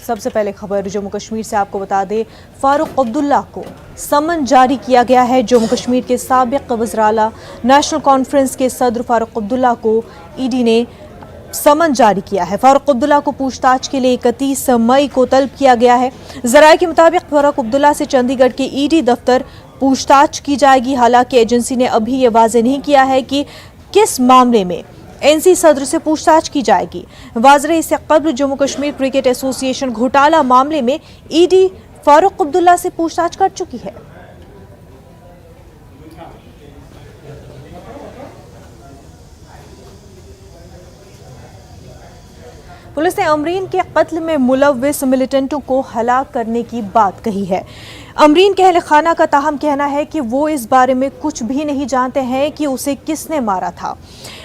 सबसे पहले खबर जम्मू कश्मीर से आपको बता दें, फारूक अब्दुल्ला को समन जारी किया गया है। जम्मू कश्मीर के साबिक वज़ीर आला नेशनल कॉन्फ्रेंस के सदर फारूक अब्दुल्ला को ईडी ने समन जारी किया है। फारूक अब्दुल्ला को पूछताछ के लिए 31 मई को तलब किया गया है। ज़राए के मुताबिक फारूक अब्दुल्ला से चंडीगढ़ के ईडी दफ्तर पूछताछ की जाएगी। हालांकि एजेंसी ने अभी ये वाज़ेह नहीं किया है कि किस मामले में एनसी सदर से पूछताछ की जाएगी। वाज़ेह इससे कबल जम्मू कश्मीर क्रिकेट एसोसिएशन घोटाला मामले में ईडी फारूक अब्दुल्ला से पूछताछ कर चुकी है। पुलिस ने अमरीन के कत्ल में मुलव्विस मिलिटेंटों को हलाक करने की बात कही है। अमरीन के अहल खाना का ताहम कहना है कि वो इस बारे में कुछ भी नहीं जानते हैं कि उसे किसने मारा था।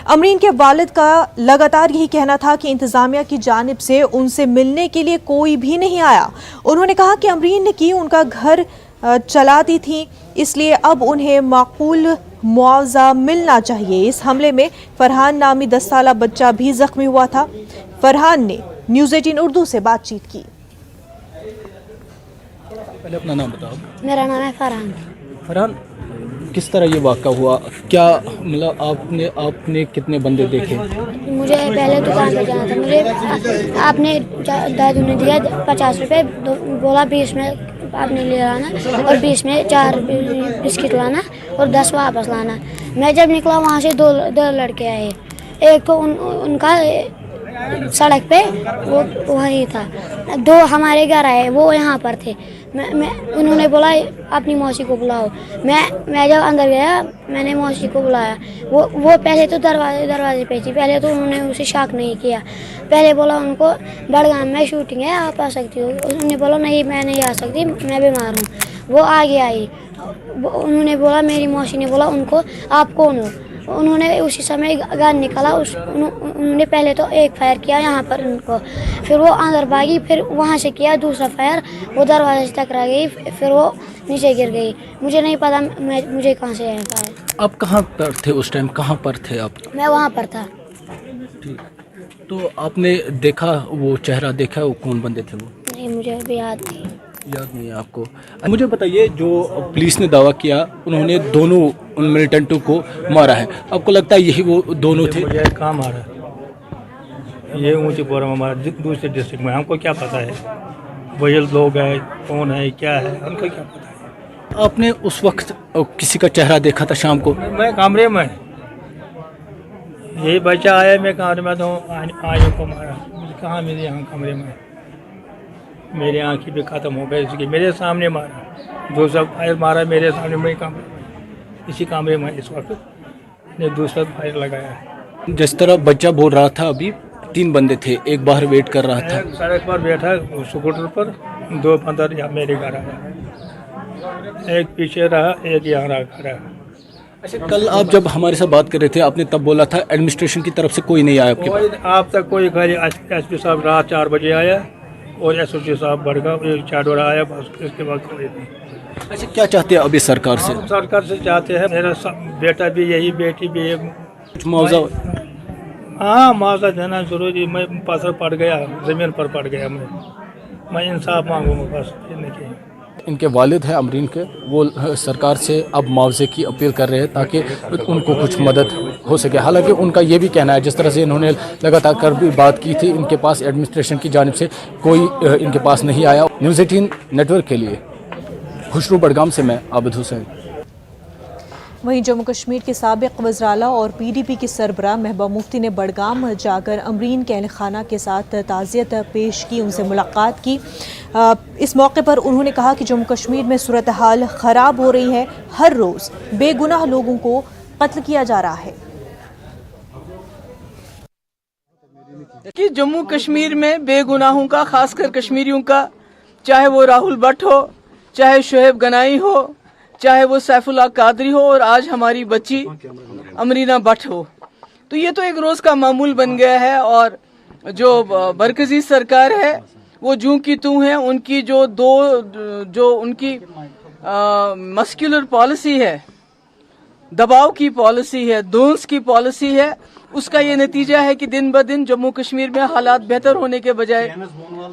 अमरीन के वालिद का लगातार यही कहना था कि इंतजामिया की जानिब से उनसे मिलने के लिए कोई भी नहीं आया। उन्होंने कहा कि अमरीन ने की उनका घर चला दी थी, इसलिए अब उन्हें माकूल मुआवजा मिलना चाहिए। इस हमले में फरहान नामी 10 साला बच्चा भी जख्मी हुआ था। फरहान ने न्यूज़ 18 उर्दू से बातचीत की। पहले अपना नाम बताओ। मेरा नाम है फरहान। फरहान, किस तरह ये वाक़ा हुआ? क्या मतलब आपने कितने बंदे देखे? मुझे पहले दुकान पर जाना था। मुझे आपने दादू ने दिया 50 रुपये, बोला 20 में आपने ले लाना और 20 में 4 बिस्किट लाना और 10 वापस लाना। मैं जब निकला वहाँ से दो लड़के आए। एक तो उनका सड़क पे वो वही था, 2 हमारे घर आए, वो यहाँ पर थे। उन्होंने बोला अपनी मौसी को बुलाओ। मैं जब अंदर गया मैंने मौसी को बुलाया। वो पहले तो दरवाजे पे थी। पहले तो उन्होंने उसे शक नहीं किया। पहले बोला उनको बड़गाम में शूटिंग है, आप आ सकती हो। उन्होंने बोला नहीं मैं नहीं आ सकती, मैं बीमार हूँ। वो आगे आई। उन्होंने बोला, मेरी मौसी ने बोला उनको आप कौन हो। उन्होंने उसी समय गन निकाला। उन्होंने पहले तो एक फायर किया यहाँ पर उनको, फिर वो अंदर भागी, फिर वहाँ से किया दूसरा फायर, वो दरवाजे से टकरा गई, फिर वो नीचे गिर गई। मुझे नहीं पता मुझे कहाँ से आया फायर। आप कहाँ पर थे उस टाइम? कहाँ पर थे आप? मैं वहाँ पर था। ठीक, तो आपने देखा, वो चेहरा देखा, वो कौन बंदे थे वो? नहीं, मुझे अभी याद नहीं है आपको? मुझे बताइए, जो पुलिस ने दावा किया उन्होंने दोनों उन मिलिटेंटों को मारा है, आपको लगता है यही वो दोनों थे? मुझे कहाँ मारा? ये ऊँची पोरा में मारा, दूसरे डिस्ट्रिक्ट में। हमको क्या पता है वही लोग है, कौन है, क्या है, हमको क्या पता है। आपने उस वक्त किसी का चेहरा देखा था शाम को? मैं कमरे में, यही बच्चा आया, मैं कमरे में तो आयों को मारा। मुझे कहाँ मेरे यहाँ कमरे में, मेरी आँखी भी ख़त्म हो गई इसकी। मेरे सामने मारा, जो सब फायर मारा मेरे सामने, मैं कमरे में, इसी कमरे में इस वक्त ने दूसरा फायर लगाया है। जिस तरह बच्चा बोल रहा था, अभी 3 बंदे थे, एक बाहर वेट कर रहा था। सड़क पर बैठा स्कूटर पर, 2 अंदर यहाँ मेरे घर आया, एक पीछे रहा, एक यहाँ रहा। अच्छा, कल आप जब हमारे साथ बात कर रहे थे, आपने तब बोला था एडमिनिस्ट्रेशन की तरफ से कोई नहीं आया आपके पास? आप तक कोई खाली एसपी साहब रात 4 बजे आया और एसओसी साहब बड़गांव एक चाडोरा आया, बस इसके बाद कोई नहीं। अच्छा, क्या चाहते हैं अभी सरकार से? सरकार से चाहते हैं, मेरा बेटा भी यही, बेटी भी है, कुछ मुआवजा? हाँ, मुआवजा देना जरूरी। मैं पत्थर पड़ गया, ज़मीन पर पड़ गया। मैं इंसाफ मांगूंगा बस, नहीं। इनके वालिद हैं अमरीन के, वो सरकार से अब मुआवजे की अपील कर रहे हैं ताकि उनको कुछ मदद हो सके। हालांकि उनका ये भी कहना है, जिस तरह से इन्होंने लगातार कर भी बात की थी, इनके पास एडमिनिस्ट्रेशन की जानिब से कोई इनके पास नहीं आया। न्यूज़ 18 नेटवर्क के लिए खुशरू बड़गाम से मैं आबिद हुसैन। वहीं जम्मू कश्मीर के साबिक वज़ीर आला और PDP की सरबराह महबूबा मुफ्ती ने बड़गाम जाकर अमरीन के अहल खाना के साथ ताज़ियत पेश की, उनसे मुलाकात की। इस मौके पर उन्होंने कहा कि जम्मू कश्मीर में सूरत हाल ख़राब हो रही है, हर रोज़ बेगुनाह लोगों को कत्ल किया जा रहा है। कि जम्मू कश्मीर में बेगुनाहों का, खासकर कश्मीरियों का, चाहे वो राहुल भट्ट हो, चाहे शोएब गनाई हो, चाहे वो सैफुल्लाह कादरी हो और आज हमारी बच्ची अमरीना भट्ट हो, तो ये तो एक रोज का मामूल बन गया है। और जो मरकजी सरकार है वो जूं की तूं है। उनकी जो उनकी मस्कुलर पॉलिसी है, दबाव की पॉलिसी है, दोन्स की पॉलिसी है, उसका ये नतीजा है कि दिन ब दिन जम्मू कश्मीर में हालात बेहतर होने के बजाय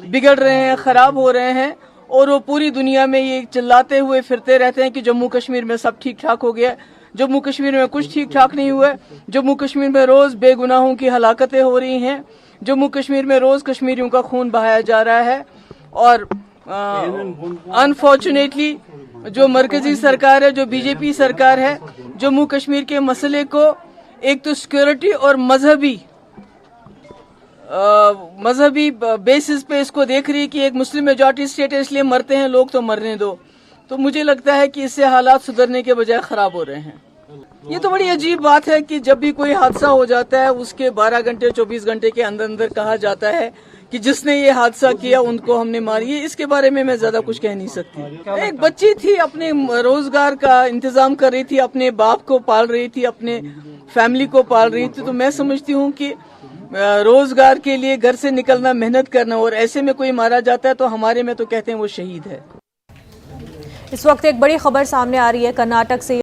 बिगड़ रहे हैं, खराब हो रहे हैं, और वो पूरी दुनिया में ये चिल्लाते हुए फिरते रहते हैं कि जम्मू कश्मीर में सब ठीक ठाक हो गया। जम्मू कश्मीर में कुछ ठीक ठाक नहीं हुआ। जम्मू कश्मीर में रोज बेगुनाहों की हलाकतें हो रही हैं। जम्मू कश्मीर में रोज कश्मीरियों का खून बहाया जा रहा है। और अनफॉर्चुनेटली जो मरकजी सरकार है, जो बीजेपी सरकार है, जम्मू कश्मीर के मसले को एक तो सिक्योरिटी और मजहबी बेसिस पे इसको देख रही है कि एक मुस्लिम मेजॉरिटी स्टेट है इसलिए मरते हैं लोग तो मरने दो। तो मुझे लगता है कि इससे हालात सुधरने के बजाय खराब हो रहे हैं। ये तो बड़ी अजीब बात है कि जब भी कोई हादसा हो जाता है उसके 12 घंटे 24 घंटे के अंदर अंदर कहा जाता है कि जिसने ये हादसा किया उनको हमने मारी। इसके बारे में मैं ज्यादा कुछ कह नहीं सकती। एक बच्ची थी, अपने रोजगार का इंतजाम कर रही थी, अपने बाप को पाल रही थी, अपने फैमिली को पाल रही थी। तो मैं समझती हूँ कि रोजगार के लिए घर से निकलना, मेहनत करना, और ऐसे में कोई मारा जाता है तो हमारे में तो कहते हैं वो शहीद है। इस वक्त एक बड़ी खबर सामने आ रही है कर्नाटक से।